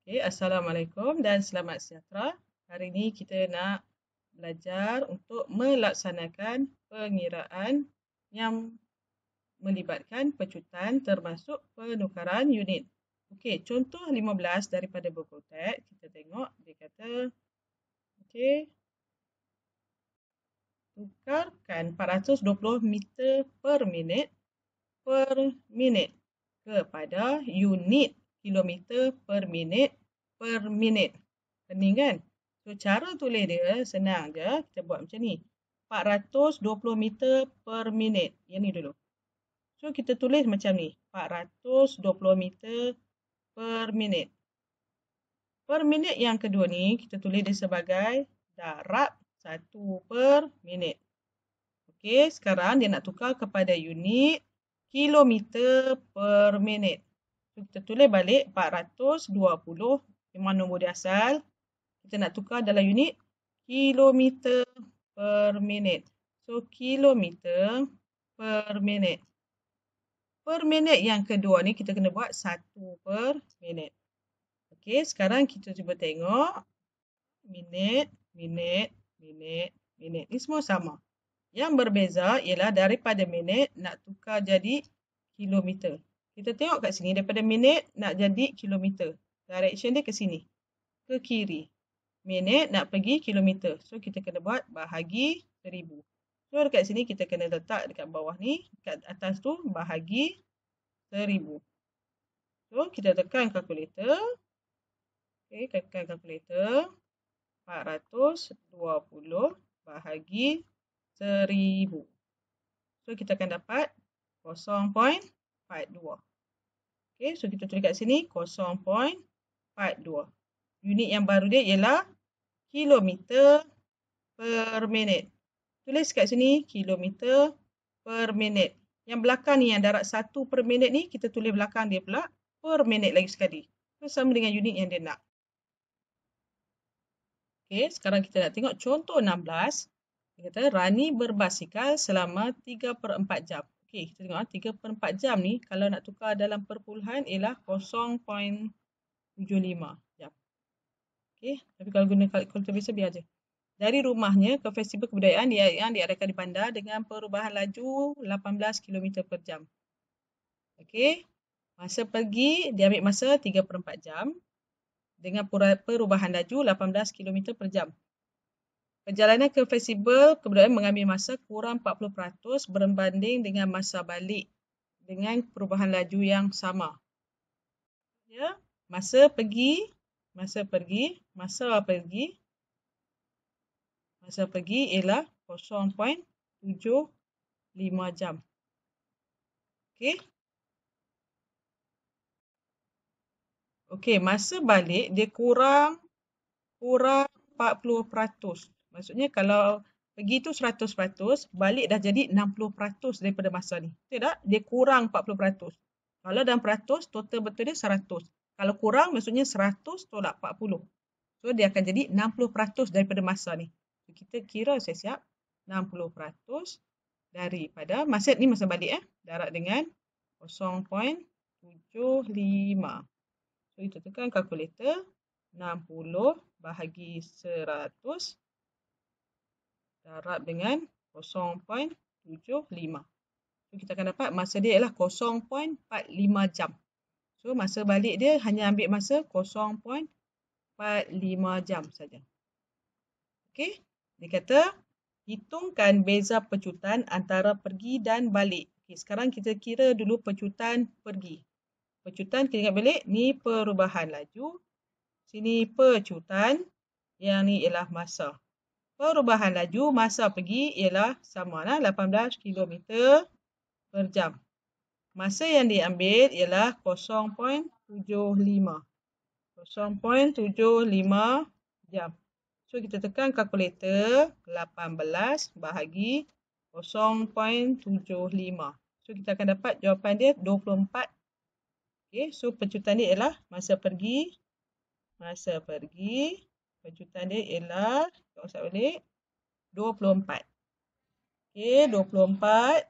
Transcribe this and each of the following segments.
Okay, Assalamualaikum dan selamat sejahtera. Hari ini kita nak belajar untuk melaksanakan pengiraan yang melibatkan pecutan termasuk penukaran unit. Okey, contoh 15 daripada buku teks, kita tengok dia kata, okey, tukarkan 420 meter per minit kepada unit kilometer per minit. Pening kan? So, cara tulis dia senang je. Kita buat macam ni. 420 meter per minit. Yang ni dulu. So, kita tulis macam ni. 420 meter per minit. Per minit yang kedua ni, kita tulis dia sebagai darab 1 per minit. Okey, sekarang dia nak tukar kepada unit kilometer per minit. So, kita tulis balik 420, memang nombor dia asal. Kita nak tukar dalam unit kilometer per minit. So, kilometer per minit. Per minit yang kedua ni kita kena buat 1 per minit. Okey, sekarang kita cuba tengok. Minit. Ni semua sama. Yang berbeza ialah daripada minit nak tukar jadi kilometer. Kita tengok kat sini daripada minit nak jadi kilometer. Direction dia ke sini. Ke kiri. Minit nak pergi kilometer. So, kita kena buat bahagi 1000. So, dekat sini kita kena letak dekat bawah ni. Dekat atas tu bahagi 1000. So, kita tekan kalkulator. Okay, tekan kalkulator. 420 bahagi 1000. So, kita akan dapat 0.42. Okay, so kita tulis kat sini 0.42. Unit yang baru dia ialah kilometer per minit. Tulis kat sini kilometer per minit. Yang belakang ni yang darab 1 per minit ni kita tulis belakang dia pula per minit lagi sekali. So, sama dengan unit yang dia nak. Okay, sekarang kita nak tengok contoh 16. Dia kata Rani berbasikal selama 3/4 jam. Okey, kita tengok 3/4 jam ni kalau nak tukar dalam perpuluhan ialah 0.75 jam. Okey, tapi kalau guna kalkulator biasa biar je. Dari rumahnya ke festival kebudayaan yang diadakan di bandar dengan perubahan laju 18 km per jam. Okey, masa pergi dia ambil masa 3/4 jam dengan perubahan laju 18 km per jam. Perjalanan ke festival kebudayaan mengambil masa kurang 40% berbanding dengan masa balik dengan perubahan laju yang sama. Ya, masa pergi ialah 0.75 jam. Okey. Okey, masa balik dia kurang 40%. Maksudnya kalau pergi tu 100%, balik dah jadi 60% daripada masa ni. Betul tak? Dia kurang 40%. Kalau dalam peratus, total betul dia 100. Kalau kurang, maksudnya 100 tolak 40. So, dia akan jadi 60% daripada masa ni. So, kita kira siap-siap 60% daripada masa ni masa balik. Darab dengan 0.75. So, kita tekan kalkulator. 60 bahagi 100 darab dengan 0.75. So, kita akan dapat masa dia ialah 0.45 jam. So, masa balik dia hanya ambil masa 0.45 jam saja. Okey, dia kata hitungkan beza pecutan antara pergi dan balik. Okey, sekarang kita kira dulu pecutan pergi. Pecutan kita ingat balik, ni perubahan laju. Sini pecutan, yang ni ialah masa. Perubahan laju, masa pergi ialah sama lah 18 km per jam. Masa yang diambil ialah 0.75. 0.75 jam. So, kita tekan kalkulator 18 bahagi 0.75. So, kita akan dapat jawapan dia 24. Okay, so pecutan dia ialah masa pergi. Pecutan dia ialah, kita usah balik, 24. Okay, 24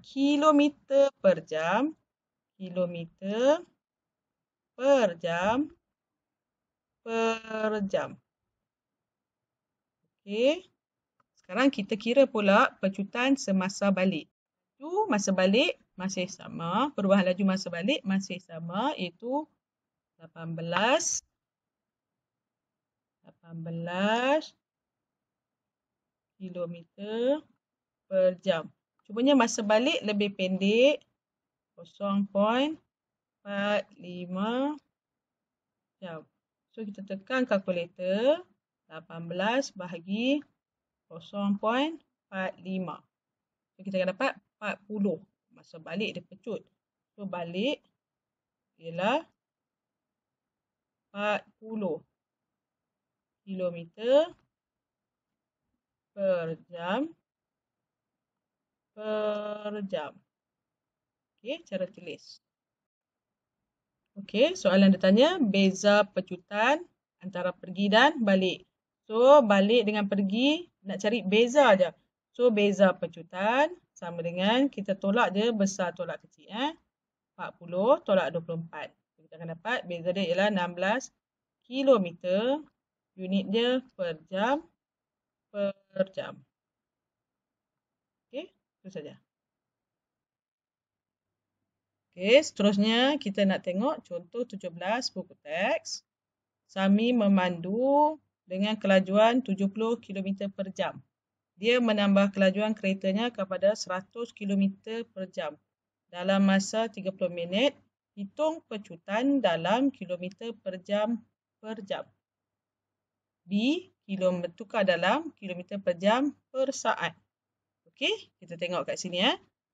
kilometer per jam. Kilometer per jam per jam. Okey. Sekarang kita kira pula pecutan semasa balik. Laju masa balik masih sama. Perubahan laju masa balik masih sama, iaitu 18 kilometer per jam. Cumanya masa balik lebih pendek, 0.45 jam. So, kita tekan kalkulator, 18 bahagi 0.45. So, kita akan dapat 40 masa balik dia pecut. So, balik ialah 40 kilometer per jam per jam. Okey, cara tulis. Okey, soalan dia tanya beza pecutan antara pergi dan balik. So, balik dengan pergi nak cari beza aja. So, beza pecutan sama dengan kita tolak dia besar tolak kecil. 40 tolak 24. Kita akan dapat beza dia ialah 16 kilometer. Unit dia per jam per jam. Okey, itu saja. Okey, seterusnya kita nak tengok contoh 17 buku teks. Sami memandu dengan kelajuan 70 km per jam. Dia menambah kelajuan keretanya kepada 100 km per jam. Dalam masa 30 minit, hitung pecutan dalam kilometer per jam per jam. B, tukar dalam kilometer per jam per saat. Okey, kita tengok kat sini.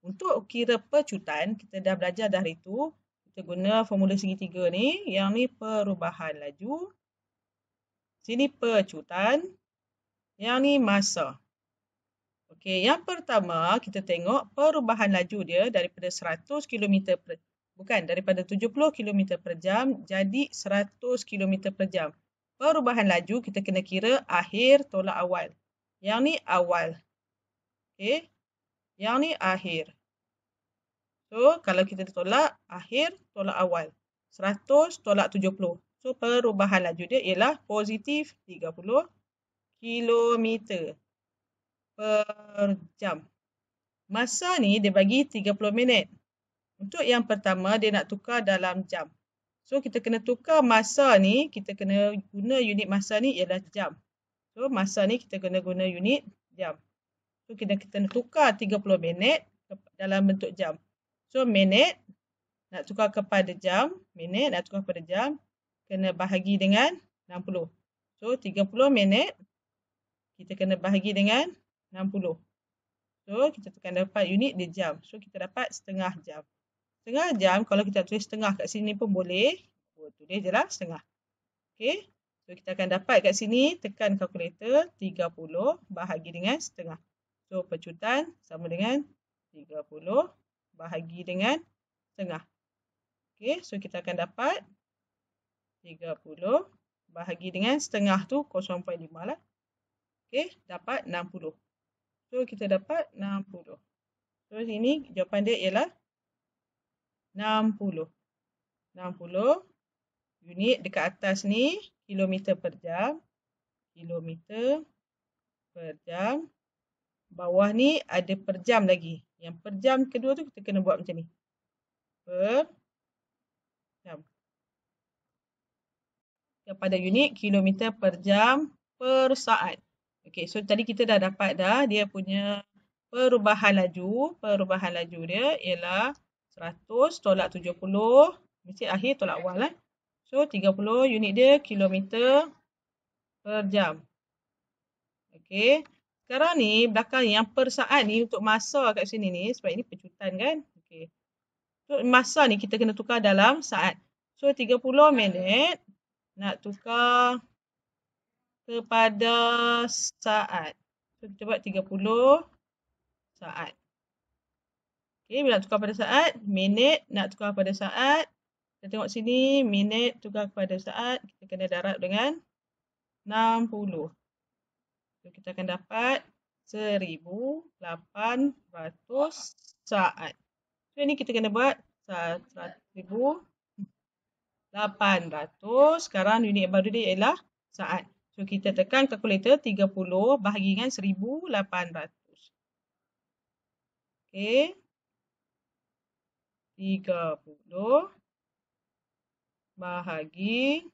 Untuk kira pecutan, kita dah belajar dah itu. Kita guna formula segitiga ni. Yang ni perubahan laju. Sini pecutan. Yang ni masa. Okey, yang pertama kita tengok perubahan laju dia daripada 100 km per daripada 70 km per jam jadi 100 km per jam. Perubahan laju kita kena kira akhir tolak awal. Yang ni awal. Okey. Yang ni akhir. So, kalau kita tolak akhir tolak awal. 100 tolak 70. So, perubahan laju dia ialah positif 30 km per jam. Masa ni dia bagi 30 minit. Untuk yang pertama dia nak tukar dalam jam. So kita kena tukar masa ni, kita kena guna unit masa ni ialah jam. So masa ni kita kena guna unit jam. So kita kena tukar 30 minit dalam bentuk jam. So minit nak tukar kepada jam, minit nak tukar kepada jam, kena bahagi dengan 60. So 30 minit kita kena bahagi dengan 60. So, kita akan dapat unit dia jam. So, kita dapat setengah jam. Setengah jam, kalau kita tulis setengah kat sini pun boleh. Tulis je lah setengah. Okey. So, kita akan dapat kat sini, tekan kalkulator, 30 bahagi dengan setengah. So, pecutan sama dengan 30 bahagi dengan setengah. Okey. So, kita akan dapat 30 bahagi dengan setengah tu 0.5 lah. Okey. Dapat 60. So, kita dapat 60. So, sini jawapan dia ialah 60. 60 unit dekat atas ni kilometer per jam. Kilometer per jam. Bawah ni ada per jam lagi. Yang per jam kedua tu kita kena buat macam ni. Per jam. Kepada unit kilometer per jam per saat. Okey, so tadi kita dah dapat dah dia punya perubahan laju. Perubahan laju dia ialah 100 tolak 70. Mesti akhir tolak awal lah. So 30 unit dia kilometer per jam. Okey. Sekarang ni belakang yang per saat ni untuk masa kat sini ni sebab ini pecutan kan. Okey. So masa ni kita kena tukar dalam saat. So 30 minit nak tukar kepada saat. So, kita buat 30 saat. Okey, bila nak tukar pada saat, minit nak tukar pada saat. Kita tengok sini, minit tukar kepada saat. Kita kena darab dengan 60. So, kita akan dapat 1,800 saat. So, ini kita kena buat 1,000 800. Sekarang unit baru dia ialah saat. So, kita tekan kalkulator 30 bahagi dengan 1800. Okey. 30 bahagi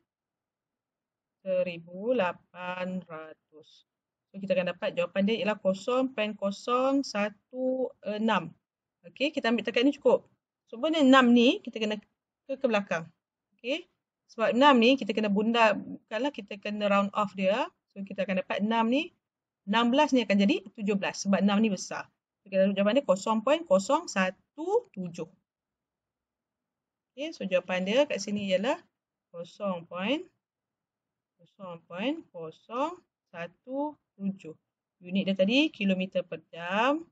1800. So, kita akan dapat jawapan dia ialah 0.016. Okey, kita ambil tekan ni cukup. So, benda 6 ni kita kena ke belakang. Okey. Sebab 6 ni kita kena bunda, bukanlah kita kena round off dia. So, kita akan dapat 6 ni, 16 ni akan jadi 17 sebab 6 ni besar. So, kita jawapan dia 0.017. Okey, so jawapan dia kat sini ialah 0.017. Unit dia tadi kilometer per jam.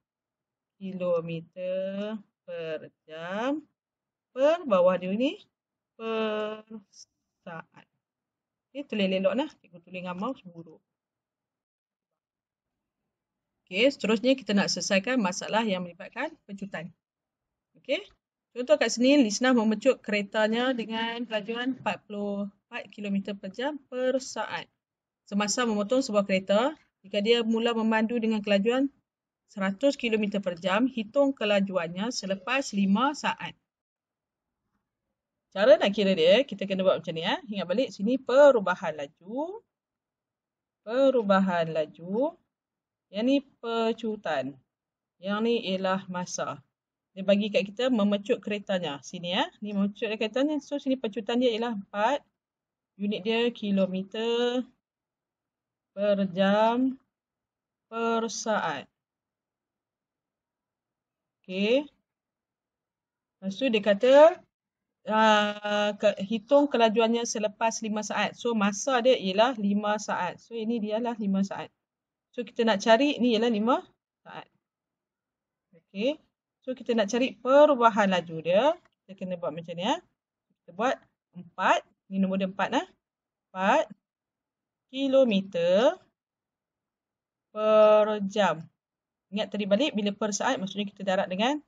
Kilometer per jam. Per bawah dia ni per saat. Okey, tulis elok lah. Cikgu tulis dengan mouse buruk. Okey, seterusnya kita nak selesaikan masalah yang melibatkan pecutan. Okey. Contoh kat sini, Lisna memecut keretanya dengan kelajuan 44 km per jam per saat. Semasa memotong sebuah kereta, jika dia mula memandu dengan kelajuan 100 km per jam, hitung kelajuannya selepas 5 saat. Cara nak kira dia, kita kena buat macam ni. Ingat balik, sini perubahan laju. Perubahan laju. Yang ni pecutan. Yang ni ialah masa. Dia bagi kat kita memecut keretanya. Sini ni memecut keretanya. So sini pecutan dia ialah 4. Unit dia kilometer per jam per saat. Okey. Lepas tu dia kata hitung kelajuannya selepas 5 saat. So masa dia ialah 5 saat. So ini dia lah 5 saat. So kita nak cari ni ialah 5 saat. Okey. So, kita nak cari perubahan laju dia. Kita kena buat macam ni. Kita buat 4. Ni nombor dia 4. 4 kilometer per jam. Ingat tadi balik, bila per saat, maksudnya kita darab dengan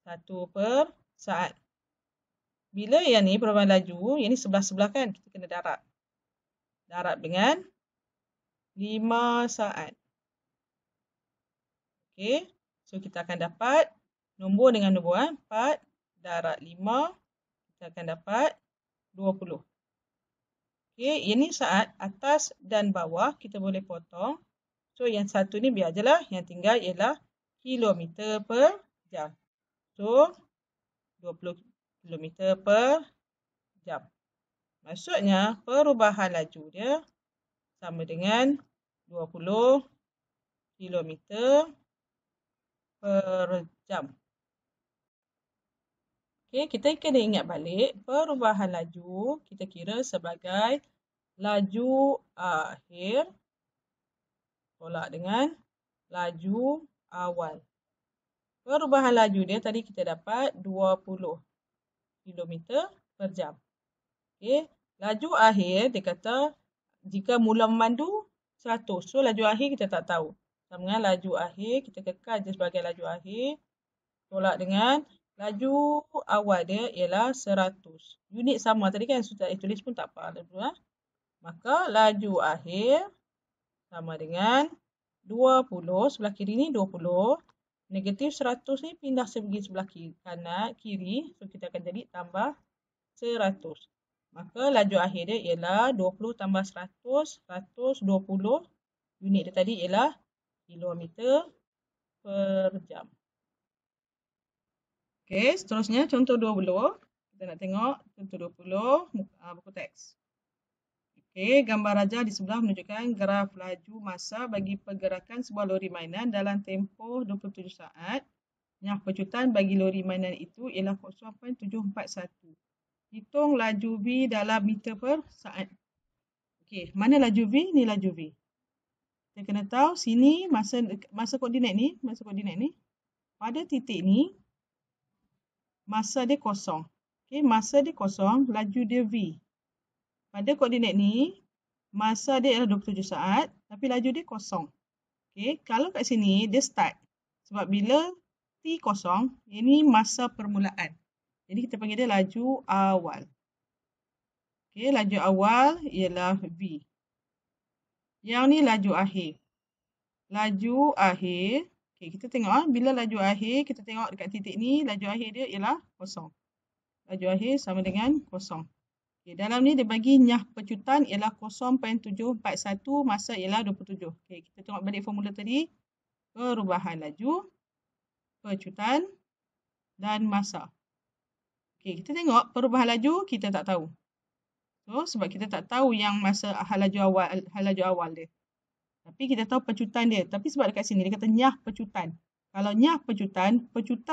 1 per saat. Bila yang ni perubahan laju, yang ni sebelah-sebelah kan, kita kena darab. Darab dengan 5 saat. Okey. So, kita akan dapat nombor dengan nombor 4 darab 5, kita akan dapat 20. Okey, ini saat atas dan bawah kita boleh potong. So, yang satu ni biar je lah. Yang tinggal ialah kilometer per jam. So, 20 kilometer per jam. Maksudnya, perubahan laju dia sama dengan 20 kilometer per jam. Okey, kita kena ingat balik perubahan laju kita kira sebagai laju akhir tolak dengan laju awal. Perubahan laju dia tadi kita dapat 20 km per jam. Okey, laju akhir dia kata jika mula memandu 100. So laju akhir kita tak tahu. Sama dengan laju akhir kita kekal je sebagai laju akhir tolak dengan laju awal dia ialah 100. Unit sama tadi kan, so tak tulis pun tak apa. Maka laju akhir sama dengan 20. Sebelah kiri ni 20. Negatif 100 ni pindah pergi sebelah kiri. So kita akan jadi tambah 100. Maka laju akhir dia ialah 20 tambah 100. 120. Unit dia tadi ialah kilometer per jam. Okey, seterusnya contoh 20. Kita nak tengok contoh 20 buku teks. Okey, gambar raja di sebelah menunjukkan graf laju masa bagi pergerakan sebuah lori mainan dalam tempoh 27 saat. Yang pecutan bagi lori mainan itu ialah 0.741. Hitung laju V dalam meter per saat. Okey, mana laju V? Ni laju V. Kita kena tahu sini masa koordinat ni, pada titik ni masa dia kosong. Okey, masa dia kosong, laju dia V. Pada koordinat ni, masa dia adalah 27 saat, tapi laju dia kosong. Okey, kalau kat sini, dia start. Sebab bila T kosong, ini masa permulaan. Jadi, kita panggil dia laju awal. Okey, laju awal ialah V. Yang ni laju akhir. Laju akhir, okey, kita tengok bila laju akhir, kita tengok dekat titik ni, laju akhir dia ialah kosong. Laju akhir sama dengan kosong. Okay, dalam ni dia bagi nyah pecutan ialah 0.741, masa ialah 27. Okay, kita tengok balik formula tadi. Perubahan laju, pecutan dan masa. Okay, kita tengok perubahan laju kita tak tahu. So, sebab kita tak tahu yang masa hal laju awal dia. Tapi kita tahu pecutan dia. Tapi sebab dekat sini dia kata nyah pecutan. Kalau nyah pecutan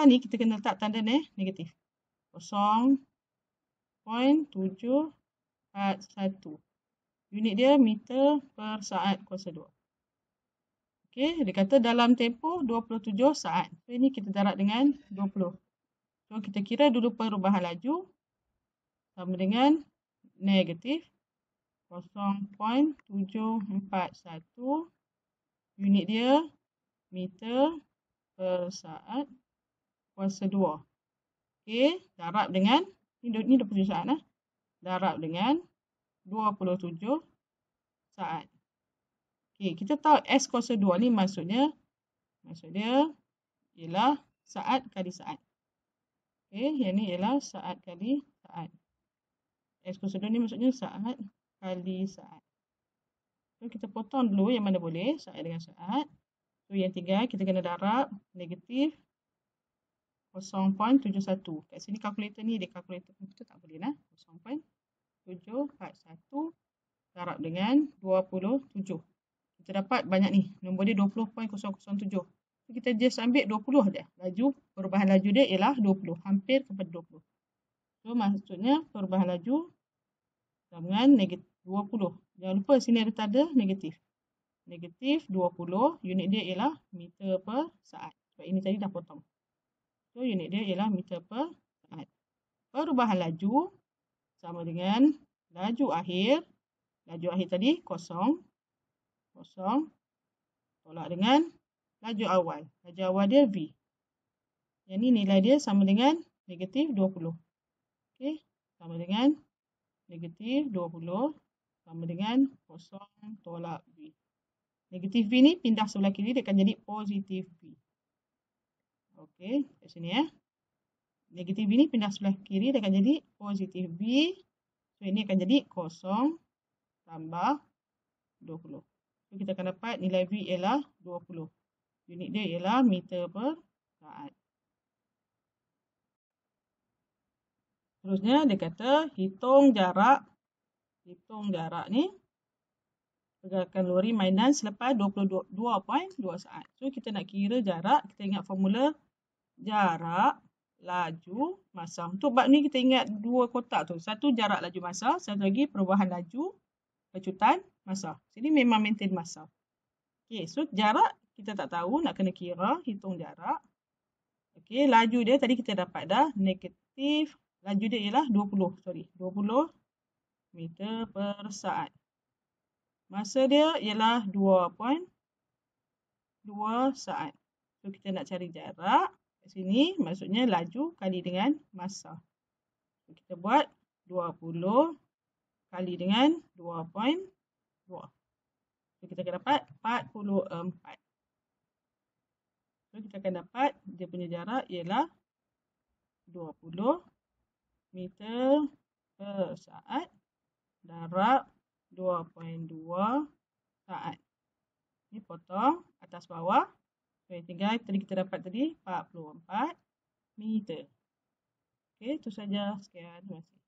ni kita kena letak tanda negatif. 0.741. Unit dia meter per saat kuasa 2. Okey, dia kata dalam tempoh 27 saat. So, ini kita darab dengan 20. So, kita kira dulu perubahan laju sama dengan negatif 0.741. Unit dia meter per saat kuasa 2. Okey, darab dengan, ini 27 saat. Darab dengan 27 saat. Okey, kita tahu S kuasa 2 ni maksud dia ialah saat kali saat. Okey, yang ni ialah saat kali saat. S kuasa 2 ni maksudnya saat kali saat. So, kita potong dulu yang mana boleh, saat dengan saat. So, yang 3 kita kena darab negatif 0.71. Kat sini kalkulator ni, dia kalkulator komputer tak boleh lah. 0.741 darab dengan 27. Kita dapat banyak ni. Nombor dia 20.007. So, kita just ambil 20 je. Perubahan laju dia ialah 20. Hampir kepada 20. So, maksudnya perubahan laju sama dengan negatif 20. Jangan lupa sini ada tanda negatif. Negatif 20. Unit dia ialah meter per saat. Sebab ini tadi dah potong. So, unit dia ialah meter per saat. Perubahan laju sama dengan laju akhir. Laju akhir tadi kosong. Tolak dengan laju awal. Laju awal dia V. Yang ni nilai dia sama dengan negatif 20. Okey, sama dengan negatif 20 sama dengan kosong tolak V. Negatif V ni pindah sebelah kiri, dia akan jadi positif V. Okey, kat sini ya. Negatif V ni pindah sebelah kiri, dia akan jadi positif V. So, ini akan jadi kosong tambah 20. So, kita akan dapat nilai V ialah 20. Unit dia ialah meter per saat. Terusnya dia kata hitung jarak ni pergerakan lori mainan selepas 22.2 saat. So, kita nak kira jarak, kita ingat formula jarak, laju, masa. Untuk bab ni kita ingat dua kotak tu. Satu jarak laju masa, satu lagi perubahan laju, pecutan, masa. Jadi memang maintain masa. Okey, so jarak kita tak tahu, nak kena kira, hitung jarak. Okey, laju dia tadi kita dapat dah negatif, laju dia ialah 20 meter per saat. Masa dia ialah 2.2 saat. So, kita nak cari jarak. Kat sini maksudnya laju kali dengan masa. So, kita buat 20 kali dengan 2.2. So, kita akan dapat 44. So, kita akan dapat dia punya jarak ialah 20 meter per saat darab 2.2 saat. Ini potong atas bawah. So, yang tinggal tadi kita dapat tadi 44 meter. Okey, itu saja. Sekian. Terima kasih.